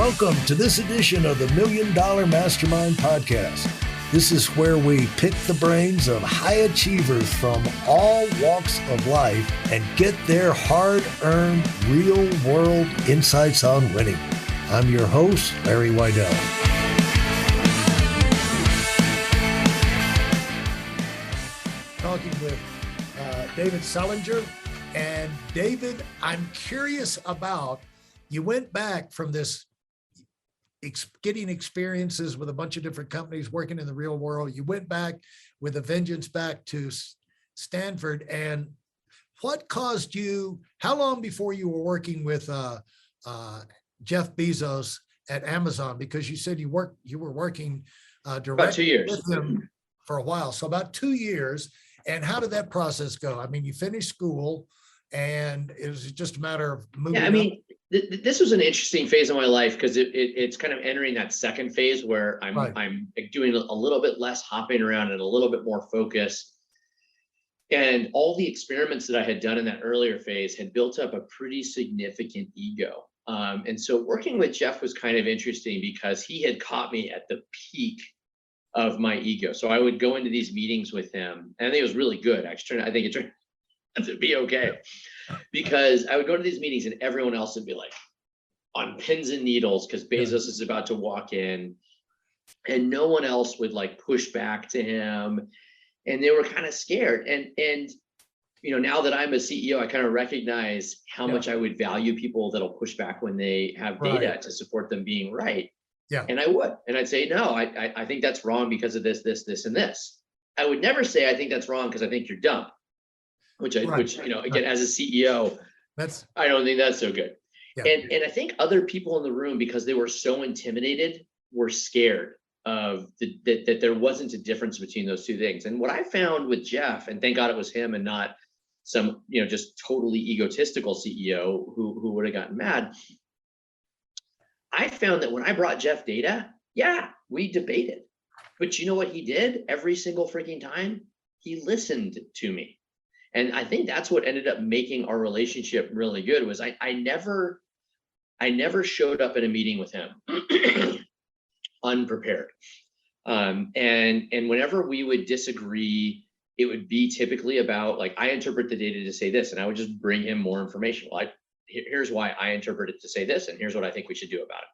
Welcome to this edition of the $1 Million Mastermind Podcast. This is where we pick the brains of high achievers from all walks of life and get their hard-earned, real-world insights on winning. I'm your host, Larry Weidel. Talking with David Selinger. And David, I'm curious about, you went back from this getting experiences with a bunch of different companies working in the real world. You went back with a vengeance back to Stanford. And what caused you, how long before you were working with Jeff Bezos at Amazon? Because you said you were working directly with him for a while. So about 2 years. And how did that process go? I mean, you finished school and it was just a matter of moving. Yeah, I mean, this was an interesting phase of my life because it's kind of entering that second phase where I'm doing a little bit less hopping around and a little bit more focus. And all the experiments that I had done in that earlier phase had built up a pretty significant ego. And so working with Jeff was kind of interesting because he had caught me at the peak of my ego. So I would go into these meetings with him, and I think it was really good. I think it turned out to be okay, because I would go to these meetings and everyone else would be like on pins and needles because Bezos is about to walk in, and no one else would like push back to him, and they were kind of scared. And you know, now that I'm a CEO, I kind of recognize how much I would value people that'll push back when they have data to support them being right. Yeah. And I would, and I'd say, no, I think that's wrong because of this, and this. I would never say I think that's wrong because I think you're dumb, which you know, again, as a CEO, I don't think that's so good. Yeah. And I think other people in the room, because they were so intimidated, were scared of that there wasn't a difference between those two things. And what I found with Jeff, and thank God it was him and not some, you know, just totally egotistical CEO who would have gotten mad. I found that when I brought Jeff data, we debated. But you know what he did every single freaking time? He listened to me. And I think that's what ended up making our relationship really good was I never showed up in a meeting with him unprepared. And whenever we would disagree, it would be typically about like, I interpret the data to say this, and I would just bring him more information. Like, here's why I interpret it to say this, and here's what I think we should do about it.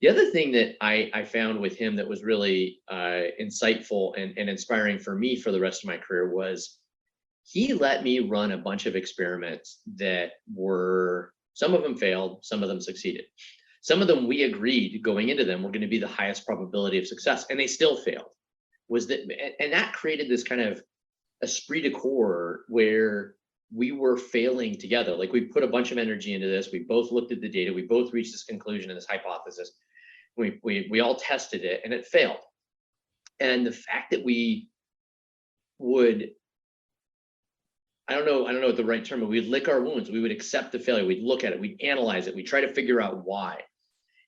The other thing that I found with him that was really insightful and inspiring for me for the rest of my career was he let me run a bunch of experiments that were, some of them failed, some of them succeeded. Some of them we agreed going into them were going to be the highest probability of success, and they still failed. And that created this kind of esprit de corps where we were failing together. Like we put a bunch of energy into this. We both looked at the data. We both reached this conclusion and this hypothesis. We all tested it and it failed. And the fact that we would, I don't know what the right term, but we'd lick our wounds. We would accept the failure. We'd look at it. We'd analyze it. We'd try to figure out why.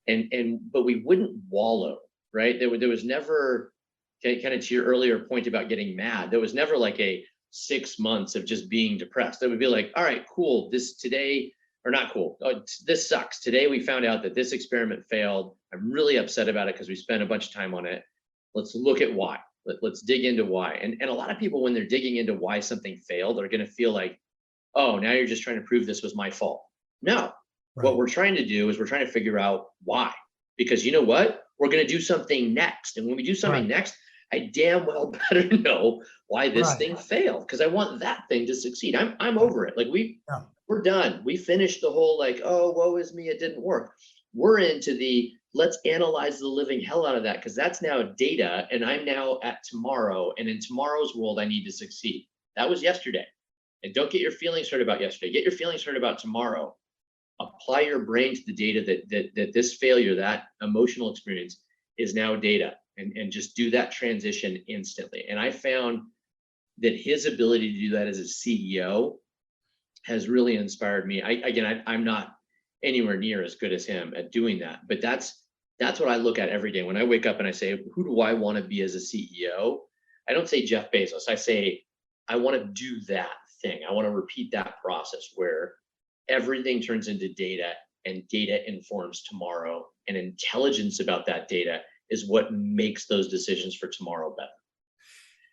But we wouldn't wallow, right? There was never, kind of to your earlier point about getting mad, there was never like a 6 months of just being depressed. That would be like, all right, cool. This sucks. Today we found out that this experiment failed. I'm really upset about it because we spent a bunch of time on it. Let's look at why. Let's dig into why. And a lot of people, when they're digging into why something failed, are going to feel like, oh, now you're just trying to prove this was my fault. No, what we're trying to do is we're trying to figure out why. Because you know what? We're going to do something next. And when we do something next, I damn well better know why this thing failed, because I want that thing to succeed. I'm over it. Like we're done. We finished the whole like, oh, woe is me, it didn't work. We're into the let's analyze the living hell out of that, because that's now data, and I'm now at tomorrow, and in tomorrow's world, I need to succeed. That was yesterday. And don't get your feelings hurt about yesterday. Get your feelings hurt about tomorrow. Apply your brain to the data that this failure, that emotional experience is now data. And just do that transition instantly. And I found that his ability to do that as a CEO has really inspired me. I'm not anywhere near as good as him at doing that, but that's what I look at every day. When I wake up and I say, who do I want to be as a CEO? I don't say Jeff Bezos. I say, I want to do that thing. I want to repeat that process where everything turns into data and data informs tomorrow and intelligence about that data is what makes those decisions for tomorrow better.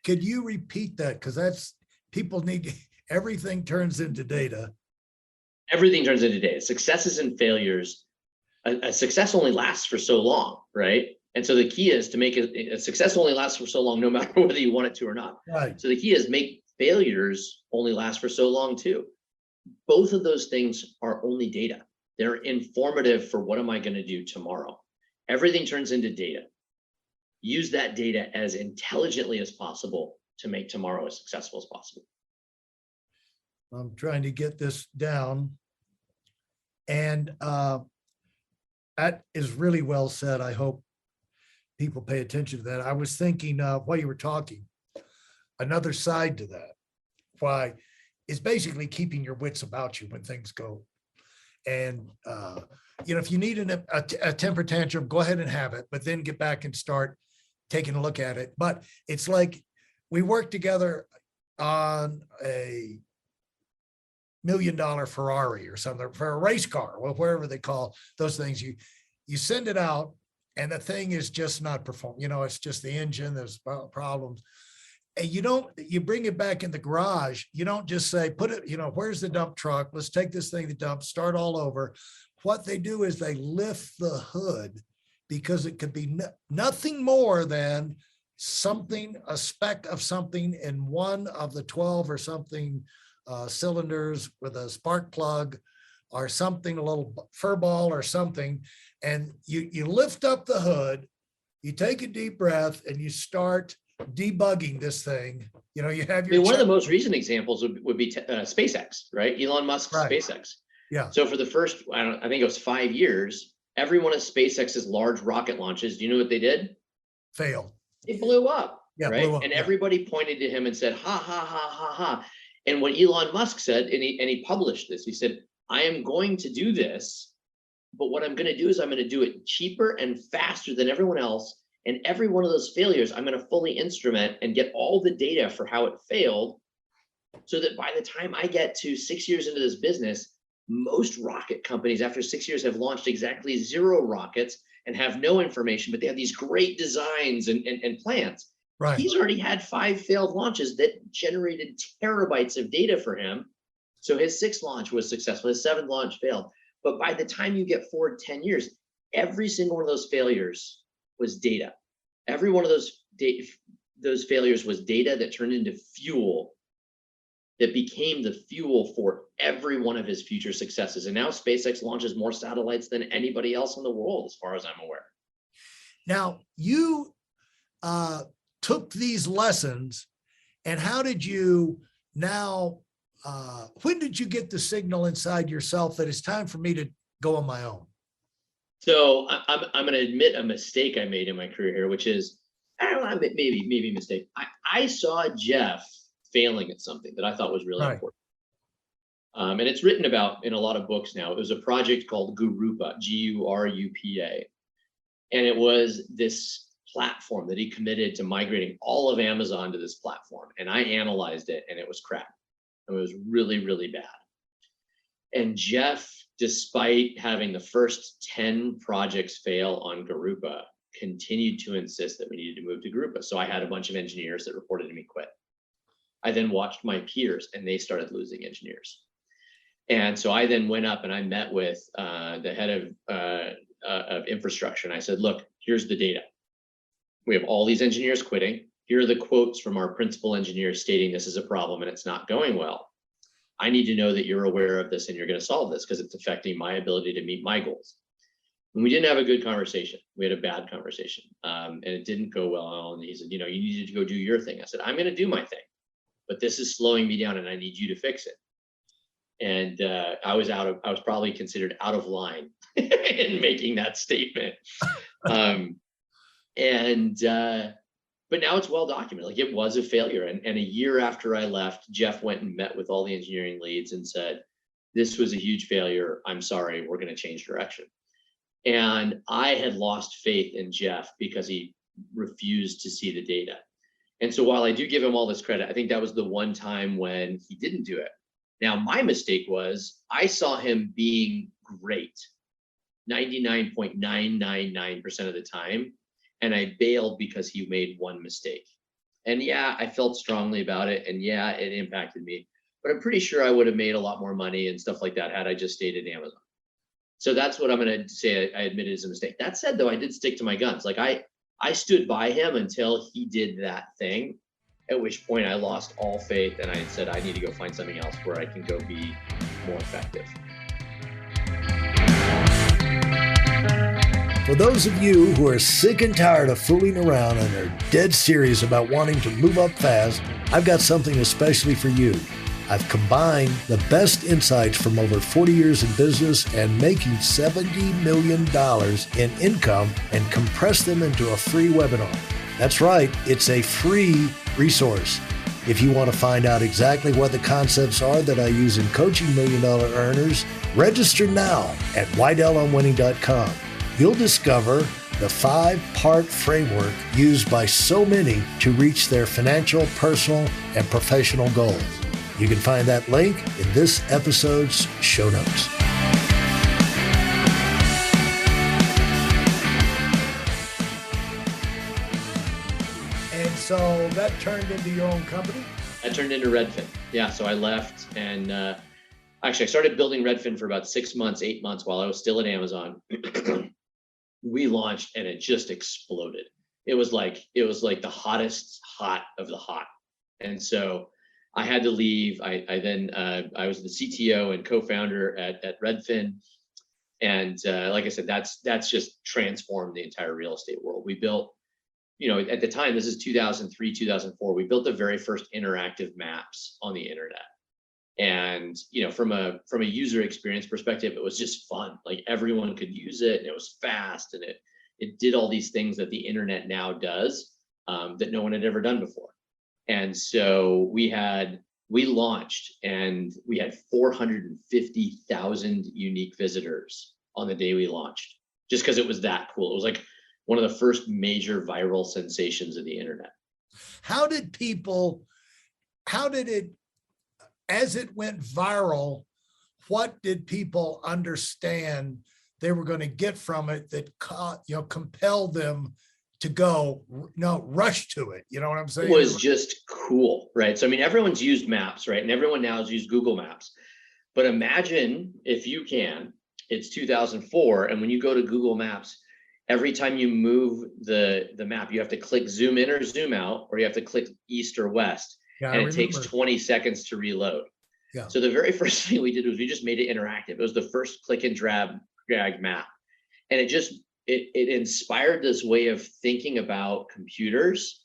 Could you repeat that? Because that's, people need, everything turns into data. Everything turns into data. Successes and failures. A success only lasts for so long, right? And so the key is to make a success only lasts for so long, no matter whether you want it to or not. Right. So the key is make failures only last for so long too. Both of those things are only data. They're informative for what am I going to do tomorrow. Everything turns into data. Use that data as intelligently as possible to make tomorrow as successful as possible. I'm trying to get this down. And that is really well said. I hope people pay attention to that. I was thinking while you were talking, another side to that, why is basically keeping your wits about you when things go. And, you know, if you need a temper tantrum, go ahead and have it, but then get back and start taking a look at it. But it's like we worked together on a $1 million Ferrari or something for a race car, well, wherever they call those things. You send it out and the thing is just not performing. You know, it's just the engine, there's problems. And you bring it back in the garage. You don't just say, put it, you know, where's the dump truck? Let's take this thing to dump, start all over. What they do is they lift the hood, because it could be nothing more than something, a speck of something in one of the 12 or something cylinders with a spark plug or something, a little fur ball or something. And you lift up the hood, you take a deep breath and you start debugging this thing. You know, you have your, one of the most recent examples would be SpaceX, right? Elon Musk's right. SpaceX. Yeah. So for the first, I think it was 5 years, every one of SpaceX's large rocket launches, do you know what they did? Failed. It blew up, yeah, right? blew up, and yeah. Everybody pointed to him and said, ha, ha, ha, ha, ha. And what Elon Musk said, and he published this, he said, I am going to do this, but what I'm going to do is I'm going to do it cheaper and faster than everyone else. And every one of those failures, I'm going to fully instrument and get all the data for how it failed, so that by the time I get to 6 years into this business, most rocket companies after 6 years have launched exactly 0 rockets and have no information, but they have these great designs and plans. Right. He's already had 5 failed launches that generated terabytes of data for him. So his 6th launch was successful, his 7th launch failed. But by the time you get forward 10 years, every single one of those failures was data. Every one of those failures was data that turned into fuel, that became the fuel for every one of his future successes. And now SpaceX launches more satellites than anybody else in the world, as far as I'm aware. Now, you took these lessons, and how did you now, when did you get the signal inside yourself that it's time for me to go on my own? So I'm going to admit a mistake I made in my career here, which is, I don't know, maybe a mistake. I saw Jeff failing at something that I thought was really important. And it's written about in a lot of books now. It was a project called Gurupa, Gurupa. And it was this platform that he committed to migrating all of Amazon to this platform. And I analyzed it and it was crap. It was really, really bad. And Jeff, despite having the first 10 projects fail on Gurupa, continued to insist that we needed to move to Gurupa. So I had a bunch of engineers that reported to me quit. I then watched my peers and they started losing engineers. And so I then went up and I met with the head of infrastructure. And I said, look, here's the data. We have all these engineers quitting. Here are the quotes from our principal engineers stating this is a problem and it's not going well. I need to know that you're aware of this and you're going to solve this because it's affecting my ability to meet my goals. And we didn't have a good conversation. We had a bad conversation and it didn't go well. And he said, you know, you needed to go do your thing. I said, I'm going to do my thing, but this is slowing me down and I need you to fix it. And I was probably considered out of line in making that statement. But now it's well documented. Like, it was a failure. And a year after I left, Jeff went and met with all the engineering leads and said, this was a huge failure. I'm sorry, we're going to change direction. And I had lost faith in Jeff because he refused to see the data. And so while I do give him all this credit, I think that was the one time when he didn't do it. Now, my mistake was I saw him being great 99.999% of the time. And I bailed because he made one mistake. And yeah, I felt strongly about it. And yeah, it impacted me. But I'm pretty sure I would have made a lot more money and stuff like that had I just stayed at Amazon. So that's what I'm going to say. I admitted as a mistake. That said, though, I did stick to my guns. Like I stood by him until he did that thing, at which point I lost all faith and I said, I need to go find something else where I can go be more effective. For those of you who are sick and tired of fooling around and are dead serious about wanting to move up fast, I've got something especially for you. I've combined the best insights from over 40 years in business and making $70 million in income and compressed them into a free webinar. That's right, it's a free resource. If you want to find out exactly what the concepts are that I use in coaching $1 million earners, register now at WeidelOnWinning.com. You'll discover the 5-part framework used by so many to reach their financial, personal, and professional goals. You can find that link in this episode's show notes. And so that turned into your own company? That turned into Redfin. Yeah, so I left and actually I started building Redfin for about 6 months, 8 months while I was still at Amazon. We launched and it just exploded. It was like the hottest hot of the hot. And so I had to leave. I was the CTO and co-founder at Redfin. And like I said, that's just transformed the entire real estate world. We built, at the time, this is 2003, 2004, we built the very first interactive maps on the internet. And, from a user experience perspective, it was just fun. Like everyone could use it and it was fast and it did all these things that the internet now does that no one had ever done before. And so we launched and we had 450,000 unique visitors on the day we launched, just because it was that cool. It was like one of the first major viral sensations of the internet. As it went viral, what did people understand they were going to get from it that compelled them to rush to it? You know what I'm saying? It was just cool, right? So, I mean, everyone's used maps, right? And everyone now has used Google Maps. But imagine if you can, it's 2004. And when you go to Google Maps, every time you move the map, you have to click zoom in or zoom out, or you have to click east or west. Yeah, and it takes 20 seconds to reload. Yeah. So the very first thing we did was we just made it interactive. It was the first click and drag map. And it inspired this way of thinking about computers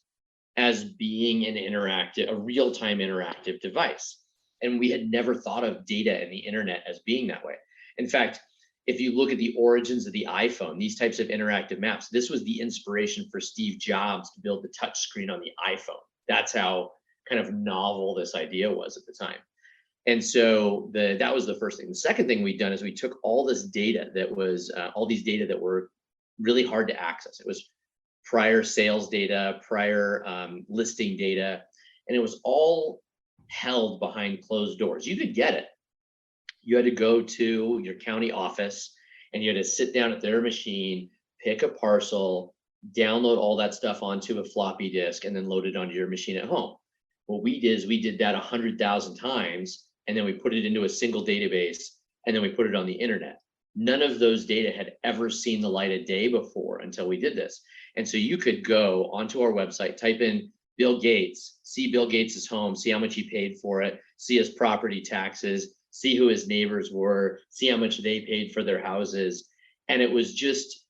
as being a real-time interactive device. And we had never thought of data and the internet as being that way. In fact, if you look at the origins of the iPhone, these types of interactive maps, this was the inspiration for Steve Jobs to build the touch screen on the iPhone. That's how kind of novel this idea was at the time. And so that was the first thing. The second thing we'd done is we took all this data that was all these data that were really hard to access. It was prior sales data, prior listing data, and it was all held behind closed doors. You could get it. You had to go to your county office and you had to sit down at their machine, pick a parcel, download all that stuff onto a floppy disk, and then load it onto your machine at home. What we did is we did that 100,000 times, and then we put it into a single database, and then we put it on the internet. None of those data had ever seen the light of day before until we did this. And so you could go onto our website, type in Bill Gates, see Bill Gates's home, see how much he paid for it, see his property taxes, see who his neighbors were, see how much they paid for their houses. And it was just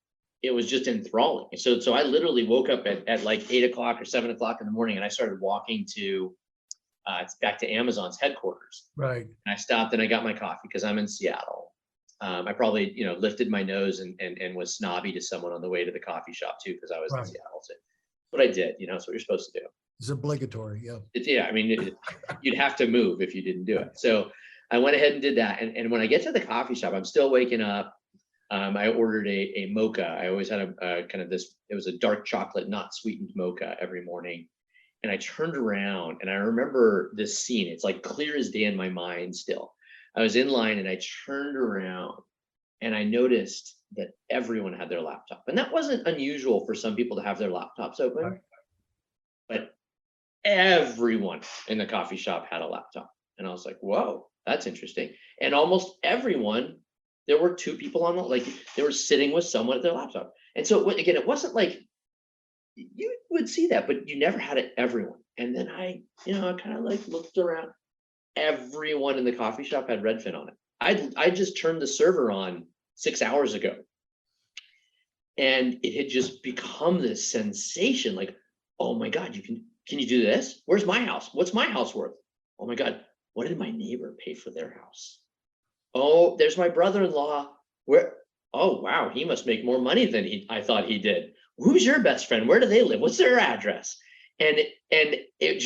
enthralling. So I literally woke up at like 8 o'clock or 7 o'clock in the morning, and I started walking to back to Amazon's headquarters. Right. And I stopped and I got my coffee because I'm in Seattle. I probably lifted my nose and was snobby to someone on the way to the coffee shop too, because I was in Seattle. So what I did, it's what you're supposed to do. It's obligatory. Yeah. I mean, you'd have to move if you didn't do it. So I went ahead and did that. And when I get to the coffee shop, I'm still waking up. I ordered a mocha. I always had a kind of this, it was a dark chocolate, not sweetened mocha every morning. And I turned around and I remember this scene. It's like clear as day in my mind still. I was in line and I turned around and I noticed that everyone had their laptop. And that wasn't unusual for some people to have their laptops open, Right. but everyone in the coffee shop had a laptop. And I was like, whoa, that's interesting. And almost everyone, there were two people on the, like they were sitting with someone at their laptop. And so again, it wasn't like you would see that, but you never had it everyone. And then I kind of like looked around. Everyone in the coffee shop had Redfin on it. I just turned the server on 6 hours ago, and it had just become this sensation. Like, oh my God, can you do this? Where's my house? What's my house worth? Oh my God, what did my neighbor pay for their house? Oh, there's my brother-in-law. Where? Oh wow, he must make more money than I thought he did. Who's your best friend? Where do they live? What's their address? And it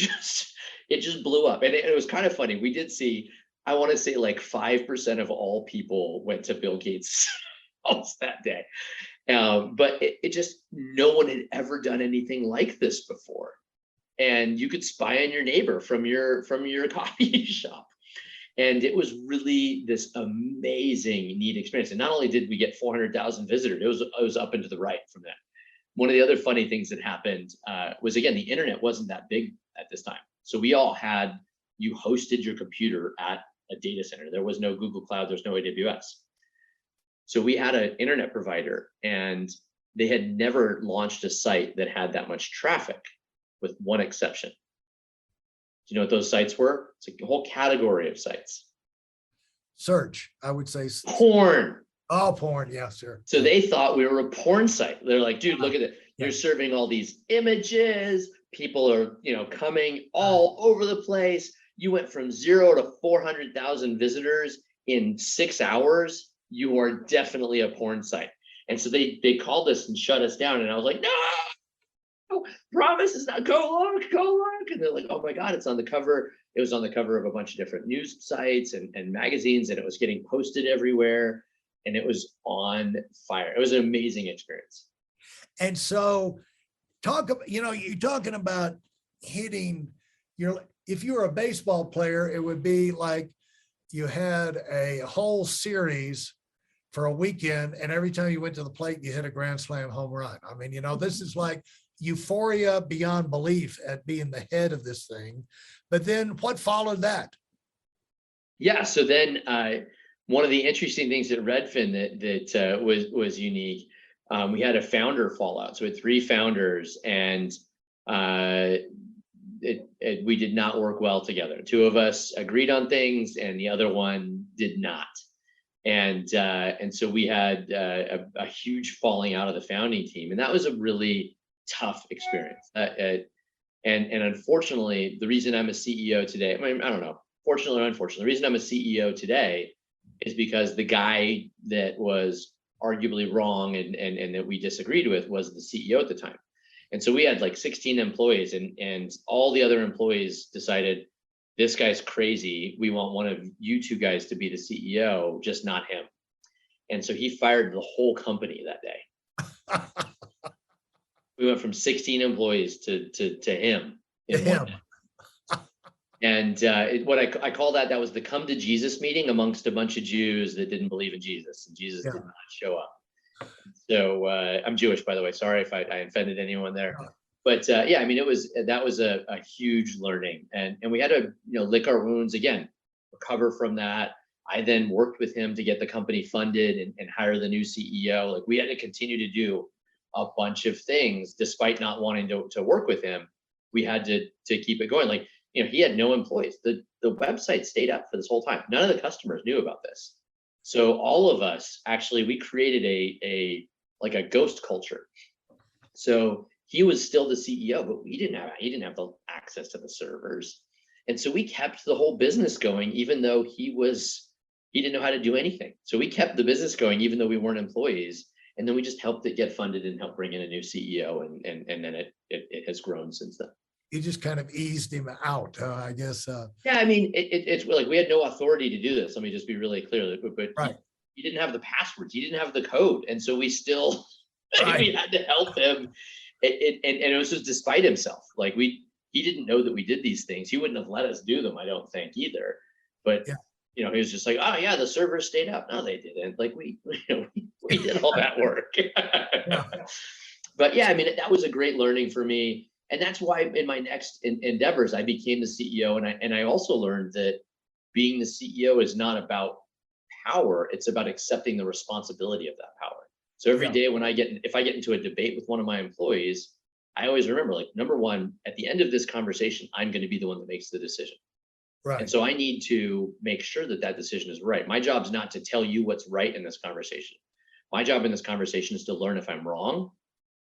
just blew up. And it was kind of funny. We did see, I want to say like 5% of all people went to Bill Gates' house that day. But it just, no one had ever done anything like this before. And you could spy on your neighbor from your coffee shop. And it was really this amazing, neat experience. And not only did we get 400,000 visitors, it was up and to the right from that. One of the other funny things that happened was, again, the internet wasn't that big at this time. So we all had, you hosted your computer at a data center. There was no Google Cloud, there's no AWS. So we had an internet provider, and they had never launched a site that had that much traffic, with one exception. Do you know what those sites were? It's like a whole category of sites. Search, I would say. Porn. Oh, porn. Yeah, sure. So they thought we were a porn site. They're like, dude, look at it. You're serving all these images. People are, coming all over the place. You went from 0 to 400,000 visitors in 6 hours. You are definitely a porn site. And so they called us and shut us down. And I was like, no, promise it's not. Go look. And they're like, oh my God, it's on the cover. It was on the cover of a bunch of different news sites and magazines, and it was getting posted everywhere. And it was on fire. It was an amazing experience. And so you're talking about hitting if you were a baseball player, it would be like you had a whole series for a weekend, and every time you went to the plate, you hit a grand slam home run. I mean, this is like euphoria beyond belief at being the head of this thing. But then what followed that? Yeah. So then, one of the interesting things at Redfin that was unique, we had a founder fallout. So we had 3 founders, and we did not work well together. 2 of us agreed on things, and the other one did not. And so we had a huge falling out of the founding team, and that was a really tough experience. And unfortunately, the reason I'm a CEO today, I mean, I don't know, fortunately or unfortunately, the reason I'm a CEO today is because the guy that was arguably wrong and that we disagreed with was the CEO at the time. And so we had like 16 employees, and all the other employees decided, this guy's crazy. We want one of you 2 guys to be the CEO, just not him. And so he fired the whole company that day. We went from 16 employees to him. And what I call that was the come to Jesus meeting amongst a bunch of Jews that didn't believe in Jesus, and Jesus did not show up. So I'm Jewish, by the way. Sorry if I offended anyone there. But I mean, that was a huge learning, and we had to lick our wounds again, recover from that. I then worked with him to get the company funded and hire the new CEO. Like, we had to continue to do a bunch of things despite not wanting to work with him. We had to keep it going. Like, he had no employees. The website stayed up for this whole time. None of the customers knew about this. So all of us, actually, we created a ghost culture. So he was still the CEO, but he didn't have the access to the servers. And so we kept the whole business going, even though he didn't know how to do anything. So we kept the business going, even though we weren't employees. And then we just helped it get funded and helped bring in a new CEO. And then it has grown since then. You just kind of eased him out, I guess. Yeah, I mean, it's like we had no authority to do this. Let me just be really clear. But right. He didn't have the passwords. He didn't have the code. And so we still, we had to help him. And it was just despite himself. Like, he didn't know that we did these things. He wouldn't have let us do them, I don't think, either. But, he was just like, oh, yeah, the servers stayed up. No, they didn't. Like, we we did all that work. Yeah. But yeah, I mean, that was a great learning for me. And that's why in my next endeavors, I became the CEO. And I also learned that being the CEO is not about power. It's about accepting the responsibility of that power. So every day when if I get into a debate with one of my employees, I always remember, like, number one, at the end of this conversation, I'm going to be the one that makes the decision. Right. And so I need to make sure that that decision is right. My job is not to tell you what's right in this conversation. My job in this conversation is to learn if I'm wrong,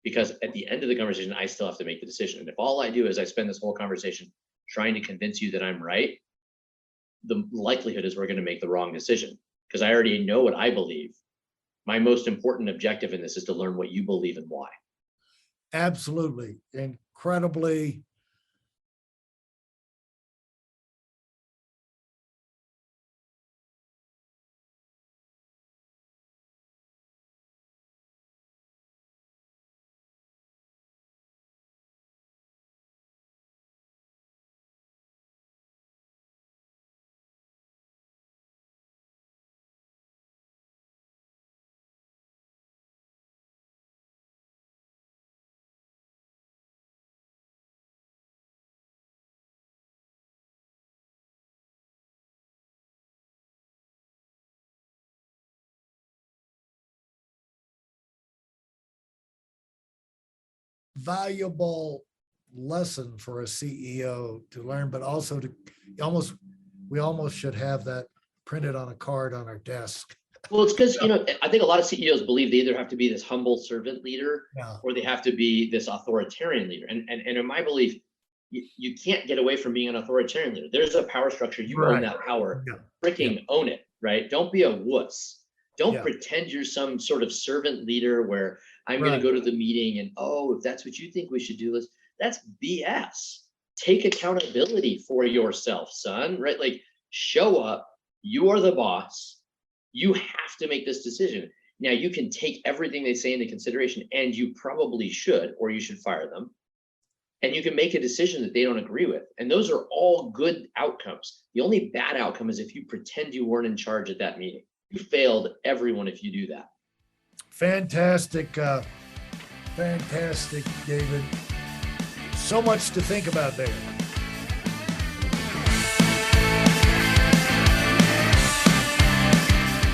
because at the end of the conversation, I still have to make the decision. And if all I do is I spend this whole conversation trying to convince you that I'm right, the likelihood is we're going to make the wrong decision, because I already know what I believe. My most important objective in this is to learn what you believe and why. Absolutely. Incredibly. Valuable lesson for a CEO to learn, but also we almost should have that printed on a card on our desk. Well, it's because, I think a lot of CEOs believe they either have to be this humble servant leader, or they have to be this authoritarian leader. And in my belief, you can't get away from being an authoritarian leader. There's a power structure. You own that power. Freaking own it, right? Don't be a wuss. Don't pretend you're some sort of servant leader where I'm going to go to the meeting and, if that's what you think we should do, that's BS. Take accountability for yourself, son, right? Like, show up. You are the boss. You have to make this decision. Now, you can take everything they say into consideration, and you probably should, or you should fire them. And you can make a decision that they don't agree with. And those are all good outcomes. The only bad outcome is if you pretend you weren't in charge at that meeting. You failed everyone if you do that. Fantastic. Fantastic, David. So much to think about there.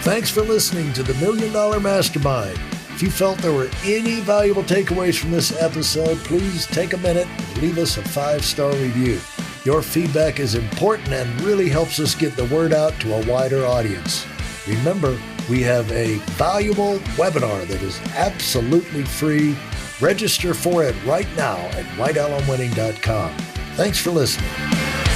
Thanks for listening to the $1 Million Mastermind. If you felt there were any valuable takeaways from this episode, please take a minute and leave us a 5-star review. Your feedback is important and really helps us get the word out to a wider audience. Remember, we have a valuable webinar that is absolutely free. Register for it right now at whitealumwinning.com. Thanks for listening.